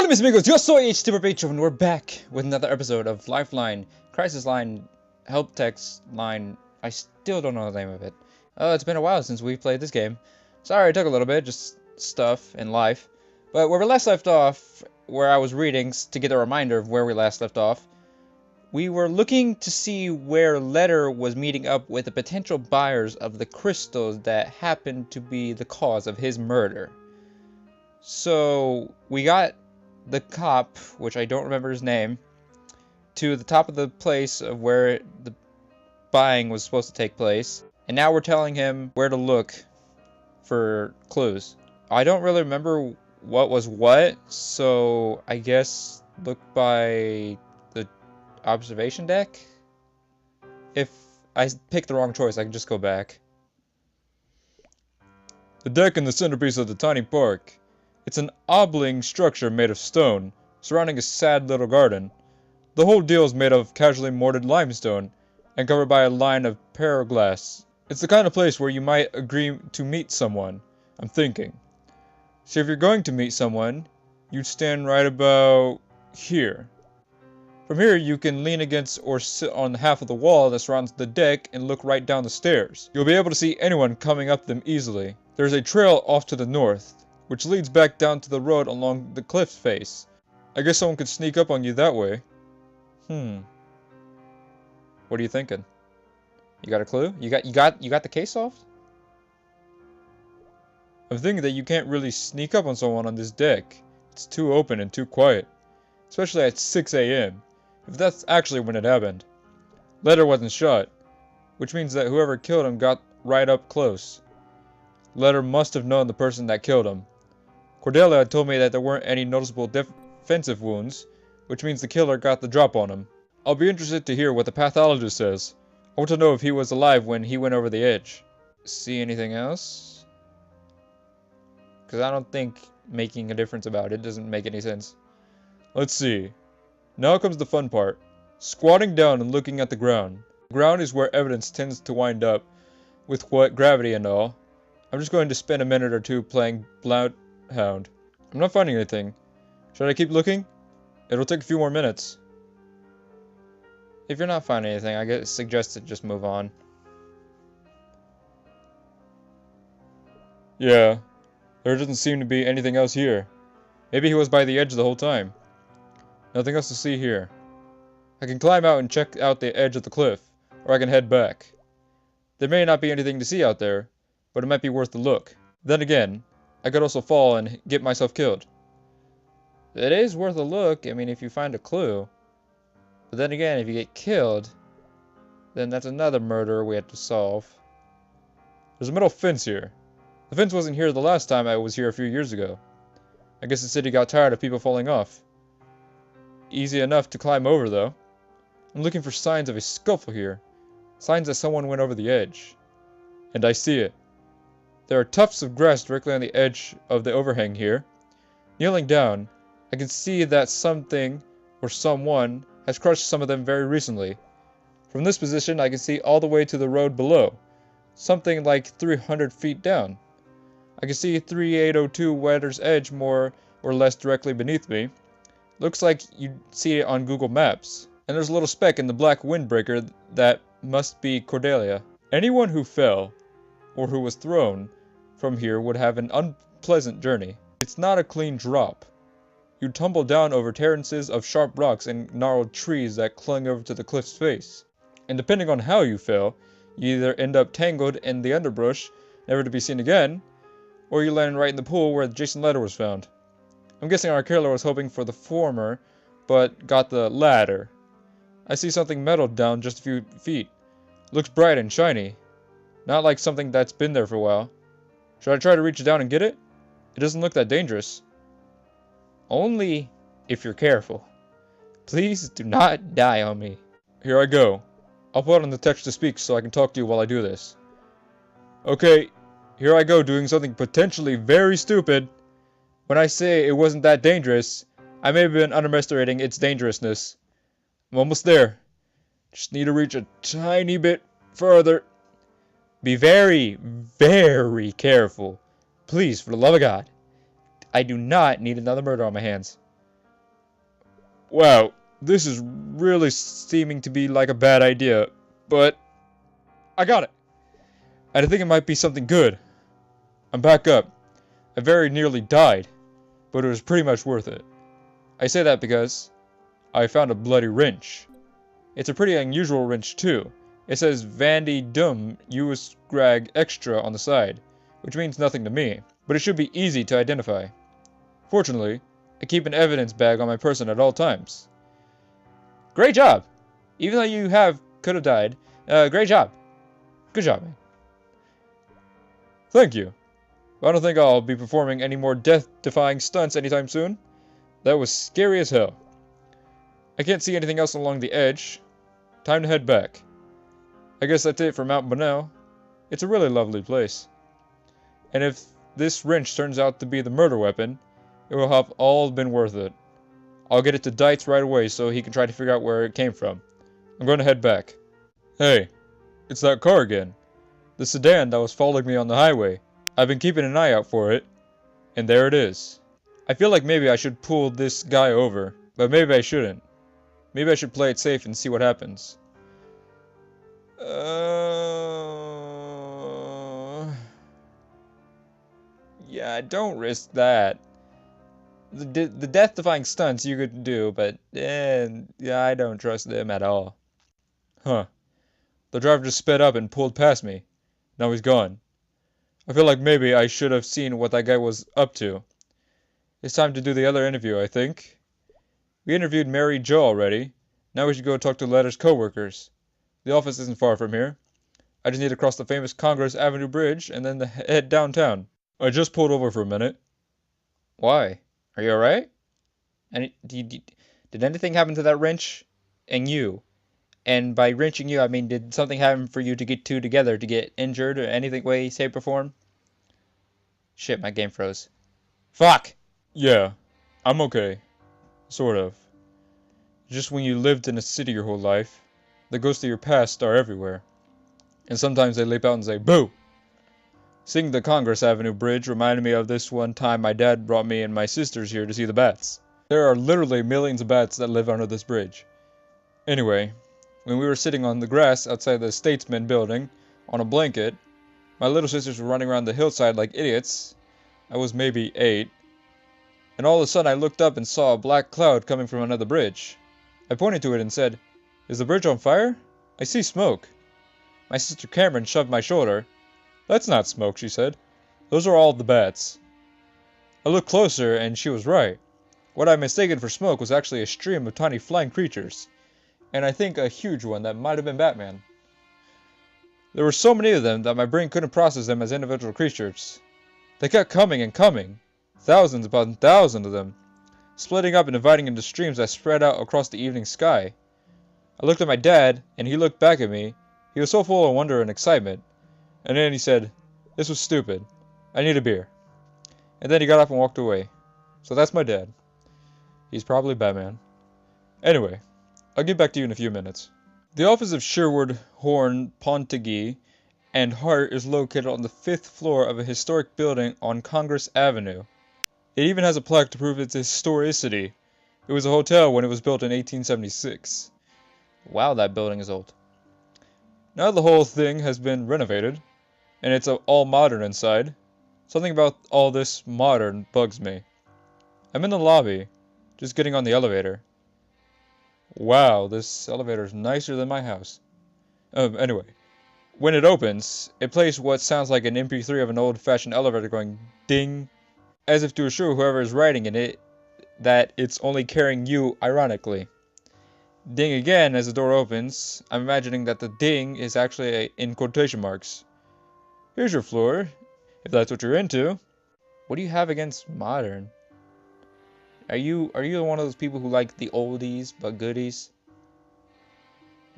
Hola mis amigos, yo soy HTPecho and we're back with another episode of Lifeline, Crisis Line, Help Text Line. I still don't know the name of it. It's been a while since we played this game. Sorry, it took a little bit, just stuff in life. But where we last left off, where I was reading to get a reminder of where we last left off, we were looking to see where Letter was meeting up with the potential buyers of the crystals that happened to be the cause of his murder. So we got the cop, which I don't remember his name, to the top of the place of where the buying was supposed to take place. And now we're telling him where to look for clues. I don't really remember what was what, so I guess look by the observation deck? If I pick the wrong choice, I can just go back. The deck and the centerpiece of the tiny park. It's an oblong structure made of stone, surrounding a sad little garden. The whole deal is made of casually mortared limestone, and covered by a line of perglass. It's the kind of place where you might agree to meet someone, I'm thinking. So if you're going to meet someone, you'd stand right about here. From here, you can lean against or sit on half of the wall that surrounds the deck and look right down the stairs. You'll be able to see anyone coming up them easily. There's a trail off to the north, which leads back down to the road along the cliff face. I guess someone could sneak up on you that way. What are you thinking? You got a clue? You got the case solved? I'm thinking that you can't really sneak up on someone on this deck. It's too open and too quiet. Especially at 6 a.m. If that's actually when it happened. Letter wasn't shot, which means that whoever killed him got right up close. Letter must have known the person that killed him. Cordelia told me that there weren't any noticeable defensive wounds, which means the killer got the drop on him. I'll be interested to hear what the pathologist says. I want to know if he was alive when he went over the edge. See anything else? Because I don't think making a difference about it doesn't make any sense. Let's see. Now comes the fun part. Squatting down and looking at the ground. The ground is where evidence tends to wind up, with what gravity and all. I'm just going to spend a minute or two playing Bloodhound. I'm not finding anything. Should I keep looking? It'll take a few more minutes. If you're not finding anything, I suggest to just move on. Yeah, there doesn't seem to be anything else here. Maybe he was by the edge the whole time. Nothing else to see here. I can climb out and check out the edge of the cliff, or I can head back. There may not be anything to see out there, but it might be worth a look. Then again, I could also fall and get myself killed. It is worth a look, I mean, if you find a clue. But then again, if you get killed, then that's another murder we have to solve. There's a metal fence here. The fence wasn't here the last time I was here a few years ago. I guess the city got tired of people falling off. Easy enough to climb over, though. I'm looking for signs of a scuffle here. Signs that someone went over the edge. And I see it. There are tufts of grass directly on the edge of the overhang here. Kneeling down, I can see that something or someone has crushed some of them very recently. From this position, I can see all the way to the road below, something like 300 feet down. I can see 3802 Water's Edge more or less directly beneath me. Looks like you'd see it on Google Maps. And there's a little speck in the black windbreaker that must be Cordelia. Anyone who fell, or who was thrown from here would have an unpleasant journey. It's not a clean drop. You'd tumble down over terraces of sharp rocks and gnarled trees that clung over to the cliff's face. And depending on how you fell, you either end up tangled in the underbrush, never to be seen again, or you land right in the pool where Jason Letter was found. I'm guessing our killer was hoping for the former, but got the latter. I see something metal down just a few feet. Looks bright and shiny. Not like something that's been there for a while. Should I try to reach down and get it? It doesn't look that dangerous. Only if you're careful. Please do not die on me. Here I go. I'll put on the text to speak so I can talk to you while I do this. Okay, here I go doing something potentially very stupid. When I say it wasn't that dangerous, I may have been underestimating its dangerousness. I'm almost there. Just need to reach a tiny bit further. Be very, very careful. Please, for the love of God. I do not need another murder on my hands. Wow, this is really seeming to be like a bad idea, but I got it. And I think it might be something good. I'm back up. I very nearly died, but it was pretty much worth it. I say that because I found a bloody wrench. It's a pretty unusual wrench too. It says Vandy Dum US Grag Extra on the side, which means nothing to me, but it should be easy to identify. Fortunately, I keep an evidence bag on my person at all times. Great job! Even though you could have died, great job. Good job, man. Thank you. I don't think I'll be performing any more death-defying stunts anytime soon. That was scary as hell. I can't see anything else along the edge. Time to head back. I guess that's it for Mount Bonnell. It's a really lovely place. And if this wrench turns out to be the murder weapon, it will have all been worth it. I'll get it to Dietz right away so he can try to figure out where it came from. I'm going to head back. Hey, it's that car again. The sedan that was following me on the highway. I've been keeping an eye out for it, and there it is. I feel like maybe I should pull this guy over, but maybe I shouldn't. Maybe I should play it safe and see what happens. Yeah, don't risk that. The death-defying stunts you could do, but yeah, I don't trust them at all. Huh. The driver just sped up and pulled past me. Now he's gone. I feel like maybe I should have seen what that guy was up to. It's time to do the other interview, I think. We interviewed Mary Jo already. Now we should go talk to Letter's co-workers. The office isn't far from here. I just need to cross the famous Congress Avenue Bridge and then head downtown. I just pulled over for a minute. Why? Are you alright? And did anything happen to that wrench? And you? And by wrenching you, I mean, did something happen for you to get two together to get injured or anything way, shape, or form? Shit, my game froze. Fuck! Yeah, I'm okay. Sort of. Just when you lived in a city your whole life, the ghosts of your past are everywhere. And sometimes they leap out and say, boo! Seeing the Congress Avenue Bridge reminded me of this one time my dad brought me and my sisters here to see the bats. There are literally millions of bats that live under this bridge. Anyway, when we were sitting on the grass outside the Statesman building, on a blanket, my little sisters were running around the hillside like idiots. I was maybe 8. And all of a sudden I looked up and saw a black cloud coming from another bridge. I pointed to it and said, "Is the bridge on fire? I see smoke." My sister Cameron shoved my shoulder. "That's not smoke," she said. "Those are all the bats." I looked closer and she was right. What I had mistaken for smoke was actually a stream of tiny flying creatures. And I think a huge one that might have been Batman. There were so many of them that my brain couldn't process them as individual creatures. They kept coming and coming. Thousands upon thousands of them. Splitting up and dividing into streams that spread out across the evening sky. I looked at my dad, and he looked back at me. He was so full of wonder and excitement. And then he said, "This was stupid. I need a beer." And then he got up and walked away. So that's my dad. He's probably Batman. Anyway, I'll get back to you in a few minutes. The office of Sherwood, Horn, Pontegee, and Hart is located on the 5th floor of a historic building on Congress Avenue. It even has a plaque to prove its historicity. It was a hotel when it was built in 1876. Wow, that building is old. Now the whole thing has been renovated, and it's all modern inside. Something about all this modern bugs me. I'm in the lobby, just getting on the elevator. Wow, this elevator is nicer than my house. Anyway, when it opens, it plays what sounds like an MP3 of an old-fashioned elevator going ding, as if to assure whoever is riding in it that it's only carrying you ironically. Ding again as the door opens. I'm imagining that the ding is actually in quotation marks. Here's your floor, if that's what you're into. What do you have against modern? Are you one of those people who like the oldies but goodies?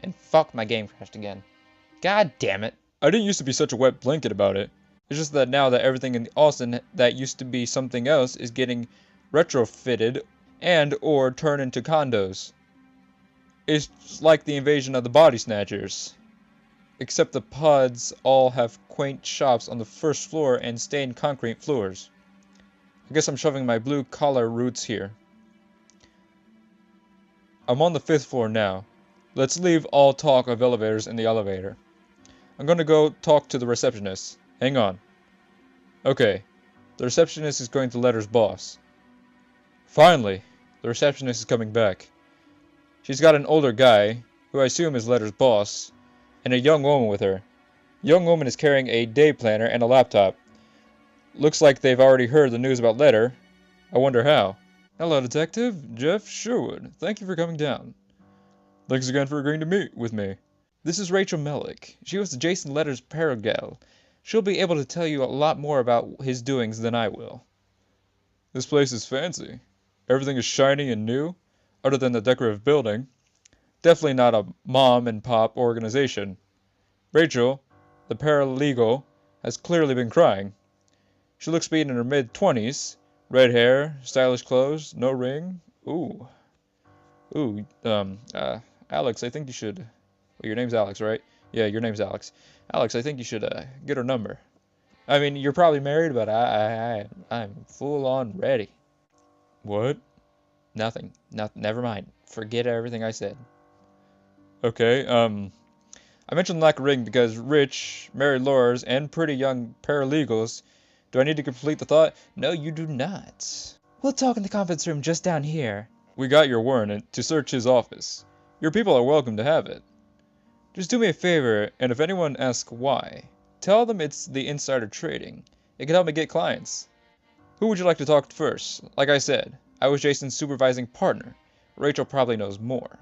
And fuck, my game crashed again. God damn it. I didn't used to be such a wet blanket about it. It's just that now that everything in Austin that used to be something else is getting retrofitted and or turned into condos. It's like the invasion of the body snatchers. Except the pods all have quaint shops on the first floor and stained concrete floors. I guess I'm shoving my blue collar roots here. I'm on the 5th floor now. Let's leave all talk of elevators in the elevator. I'm gonna go talk to the receptionist. Hang on. Okay. The receptionist is going to Letter's boss. Finally, the receptionist is coming back. She's got an older guy, who I assume is Letter's boss, and a young woman with her. The young woman is carrying a day planner and a laptop. Looks like they've already heard the news about Letter. I wonder how. Hello, Detective. Jeff Sherwood. Thank you for coming down. Thanks again for agreeing to meet with me. This is Rachel Mellick. She was Jason Letter's paragal. She'll be able to tell you a lot more about his doings than I will. This place is fancy. Everything is shiny and new, other than the decorative building. Definitely not a mom and pop organization. Rachel, the paralegal, has clearly been crying. She looks to be in her mid-20s. Red hair, stylish clothes, no ring. Ooh, Alex, I think you should... Well, your name's Alex, right? Yeah, your name's Alex. Alex, I think you should get her number. I mean, you're probably married, but I'm full on ready. What? Nothing. Never mind. Forget everything I said. Okay, I mentioned lack of ring because rich, married lawyers, and pretty young paralegals. Do I need to complete the thought? No, you do not. We'll talk in the conference room just down here. We got your warrant to search his office. Your people are welcome to have it. Just do me a favor, and if anyone asks why, tell them it's the insider trading. It can help me get clients. Who would you like to talk to first? Like I said, I was Jason's supervising partner. Rachel probably knows more.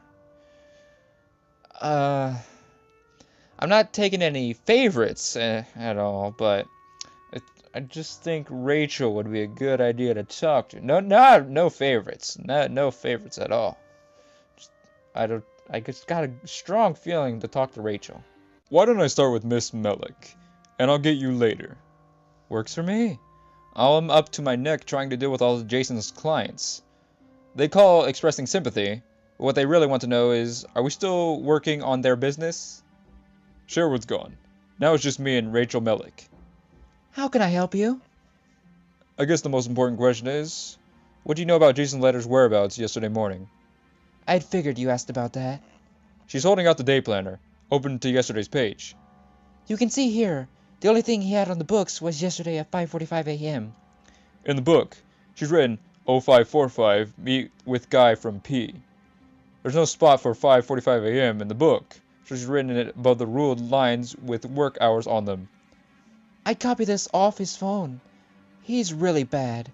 I'm not taking any favorites at all, but I just think Rachel would be a good idea to talk to. No favorites. No favorites at all. I just got a strong feeling to talk to Rachel. Why don't I start with Miss Mellick, and I'll get you later. Works for me. I'm up to my neck trying to deal with all of Jason's clients. They call expressing sympathy, but what they really want to know is, are we still working on their business? Sherwood's gone. Now it's just me and Rachel Mellick. How can I help you? I guess the most important question is, what do you know about Jason Letter's whereabouts yesterday morning? I'd figured you asked about that. She's holding out the day planner, open to yesterday's page. You can see here, the only thing he had on the books was yesterday at 5:45 a.m. In the book, she's written 0545, meet with Guy from P. There's no spot for 5:45 a.m. in the book, so she's written it above the ruled lines with work hours on them. I copied this off his phone. He's really bad.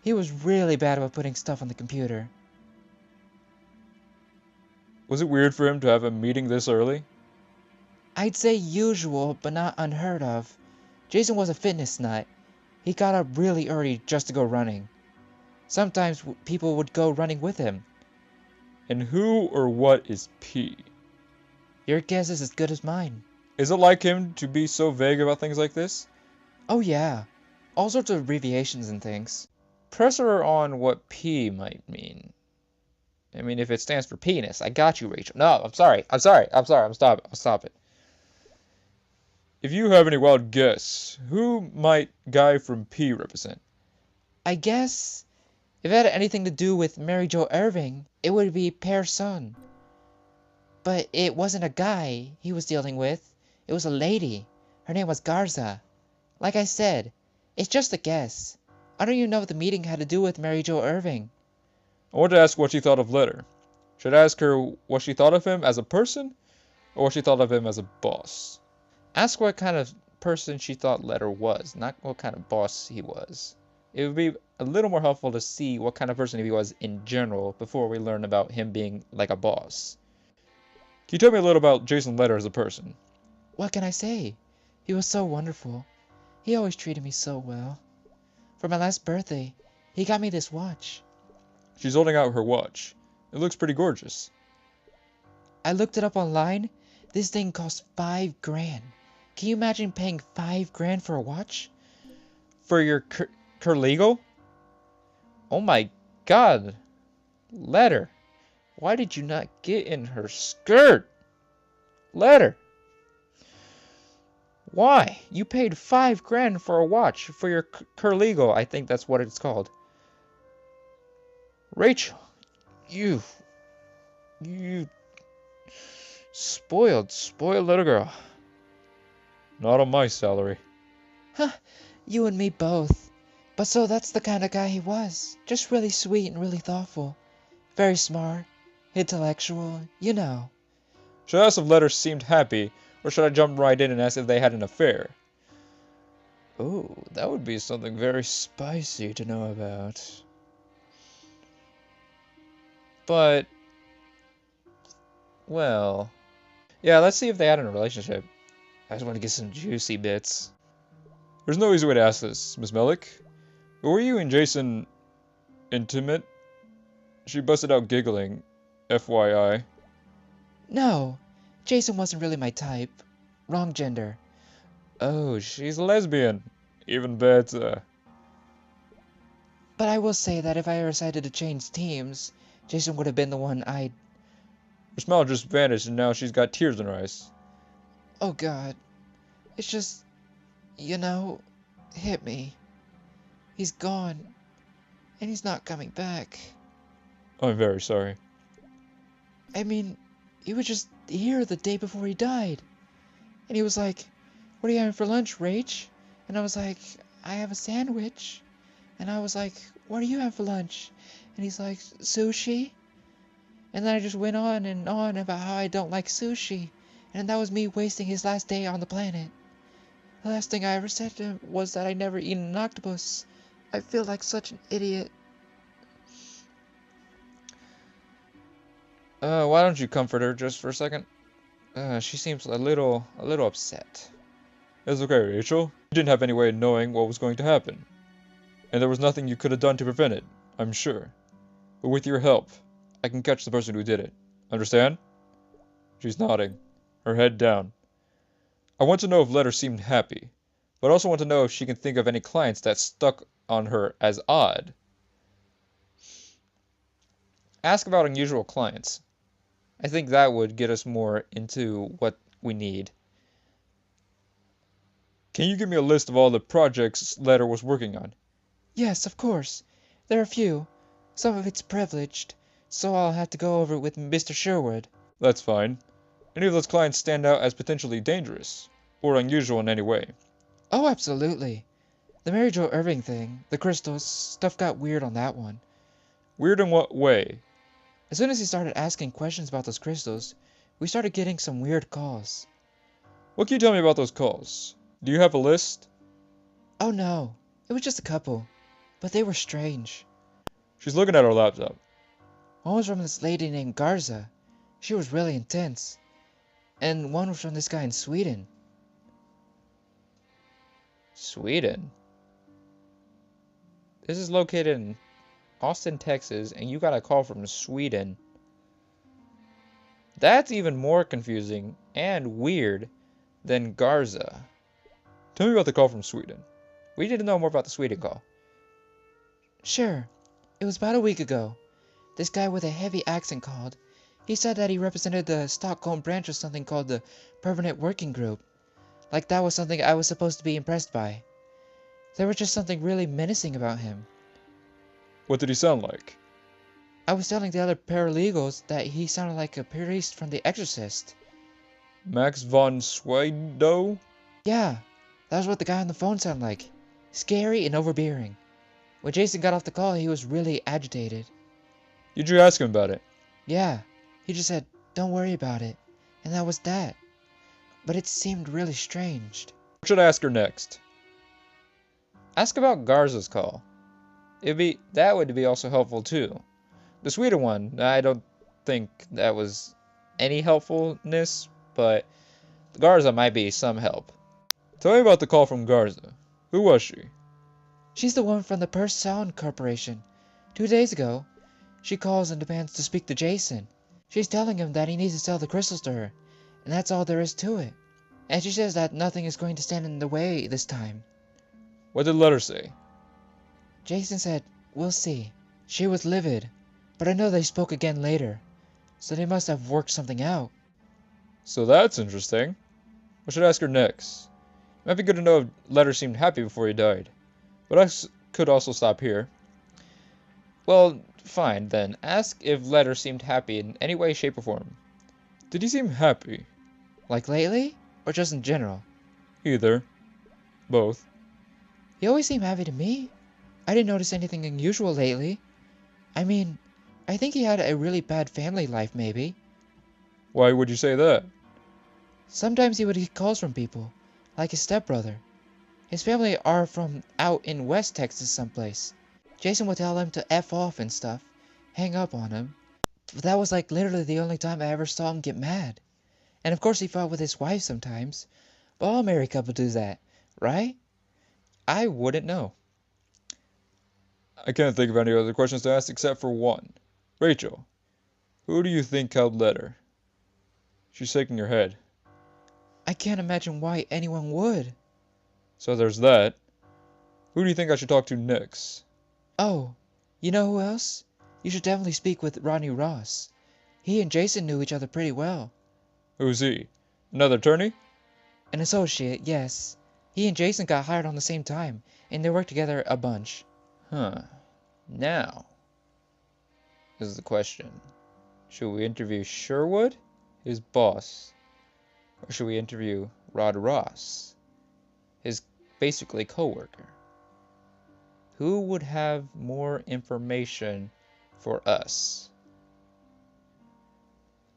He was really bad about putting stuff on the computer. Was it weird for him to have a meeting this early? I'd say usual, but not unheard of. Jason was a fitness nut. He got up really early just to go running. Sometimes people would go running with him. And who or what is P? Your guess is as good as mine. Is it like him to be so vague about things like this? Oh yeah. All sorts of abbreviations and things. Press her on what P might mean. I mean, if it stands for penis, I got you, Rachel. No, I'm sorry. Stop it. If you have any wild guess, who might Guy from P represent? I guess if it had anything to do with Mary Jo Irving, it would be Pear's son. But it wasn't a guy he was dealing with. It was a lady. Her name was Garza. Like I said, it's just a guess. I don't even know what the meeting had to do with Mary Jo Irving. I want to ask what she thought of Letter. Should I ask her what she thought of him as a person, or what she thought of him as a boss? Ask what kind of person she thought Letter was, not what kind of boss he was. It would be a little more helpful to see what kind of person he was in general before we learn about him being like a boss. Can you tell me a little about Jason Letter as a person? What can I say? He was so wonderful. He always treated me so well. For my last birthday, he got me this watch. She's holding out her watch. It looks pretty gorgeous. I looked it up online. This thing costs $5 grand. Can you imagine paying $5 grand for a watch? For your Kerlegal? Oh my god. Letter. Why did you not get in her skirt? Letter. Why? You paid $5 grand for a watch for your Kerlegal. I think that's what it's called. Rachel, you... You spoiled little girl. Not on my salary. Huh, you and me both. But so that's the kind of guy he was. Just really sweet and really thoughtful. Very smart. Intellectual, you know. Should I ask if Letter seemed happy, or should I jump right in and ask if they had an affair? Oh, that would be something very spicy to know about. But, well... Yeah, let's see if they had a relationship. I just want to get some juicy bits. There's no easy way to ask this, Miss Melick. But were you and Jason intimate? She busted out giggling. FYI. No, Jason wasn't really my type. Wrong gender. Oh, she's a lesbian. Even better. But I will say that if I decided to change teams, Jason would have been the one I'd... Her smile just vanished and now she's got tears in her eyes. Oh God. It's just... You know... Hit me. He's gone. And he's not coming back. I'm very sorry. I mean, he was just here the day before he died. And he was like, "What are you having for lunch, Rach?" And I was like, "I have a sandwich." And I was like, "What are you having for lunch?" And he's like, "Sushi." And then I just went on and on about how I don't like sushi. And that was me wasting his last day on the planet. The last thing I ever said to him was that I'd never eaten an octopus. I feel like such an idiot. Why don't you comfort her just for a second? She seems a little upset. It's okay, Rachel. You didn't have any way of knowing what was going to happen. And there was nothing you could have done to prevent it, I'm sure. But with your help, I can catch the person who did it. Understand? She's nodding, her head down. I want to know if Letter seemed happy, but I also want to know if she can think of any clients that stuck on her as odd. Ask about unusual clients. I think that would get us more into what we need. Can you give me a list of all the projects Letter was working on? Yes, of course. There are a few. Some of it's privileged, so I'll have to go over it with Mr. Sherwood. That's fine. Any of those clients stand out as potentially dangerous, or unusual in any way? Oh, absolutely. The Mary Jo Irving thing, the crystals, stuff got weird on that one. Weird in what way? As soon as he started asking questions about those crystals, we started getting some weird calls. What can you tell me about those calls? Do you have a list? Oh no, it was just a couple, but they were strange. She's looking at her laptop. One was from this lady named Garza. She was really intense. And one was from this guy in Sweden. Sweden? This is located in Austin, Texas, and you got a call from Sweden. That's even more confusing and weird than Garza. Tell me about the call from Sweden. We need to know more about the Sweden call. Sure. It was about a week ago. This guy with a heavy accent called. He said that he represented the Stockholm branch of something called the Permanent Working Group. Like that was something I was supposed to be impressed by. There was just something really menacing about him. What did he sound like? I was telling the other paralegals that he sounded like a priest from The Exorcist. Max von Sydow? Yeah, that was what the guy on the phone sounded like. Scary and overbearing. When Jason got off the call, he was really agitated. Did you ask him about it? Yeah, he just said, "Don't worry about it." And that was that. But it seemed really strange. What should I ask her next? Ask about Garza's call. That would be also helpful too. The Sweden one, I don't think that was any helpfulness, but Garza might be some help. Tell me about the call from Garza. Who was she? She's the woman from the Purse Sound Corporation. 2 days ago, she calls and demands to speak to Jason. She's telling him that he needs to sell the crystals to her, and that's all there is to it. And she says that nothing is going to stand in the way this time. What did Letter say? Jason said, "We'll see." She was livid, but I know they spoke again later, so they must have worked something out. So that's interesting. What should I ask her next? It might be good to know if Letter seemed happy before he died. But I could also stop here. Well, Fine, then. Ask if Letter seemed happy in any way, shape, or form. Did he seem happy? Like lately? Or just in general? Either. Both. He always seemed happy to me. I didn't notice anything unusual lately. I mean, I think he had a really bad family life, maybe. Why would you say that? Sometimes he would get calls from people, like his stepbrother. His family are from out in West Texas someplace. Jason would tell him to F off and stuff, hang up on him. But that was like literally the only time I ever saw him get mad. And of course he fought with his wife sometimes. But all married couples do that, right? I wouldn't know. I can't think of any other questions to ask except for one. Rachel, who do you think held Letter? She's shaking her head. I can't imagine why anyone would. So there's that. Who do you think I should talk to next? Oh, you know who else? You should definitely speak with Rodney Ross. He and Jason knew each other pretty well. Who's he? Another attorney? An associate, yes. He and Jason got hired on the same time, and they worked together a bunch. Huh. Now, is the question. Should we interview Sherwood, his boss? Or should we interview Rod Ross, his basically co-worker? Who would have more information for us?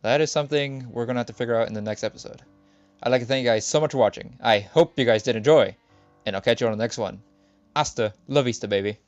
That is something we're going to have to figure out in the next episode. I'd like to thank you guys so much for watching. I hope you guys did enjoy, and I'll catch you on the next one. Hasta la vista, baby.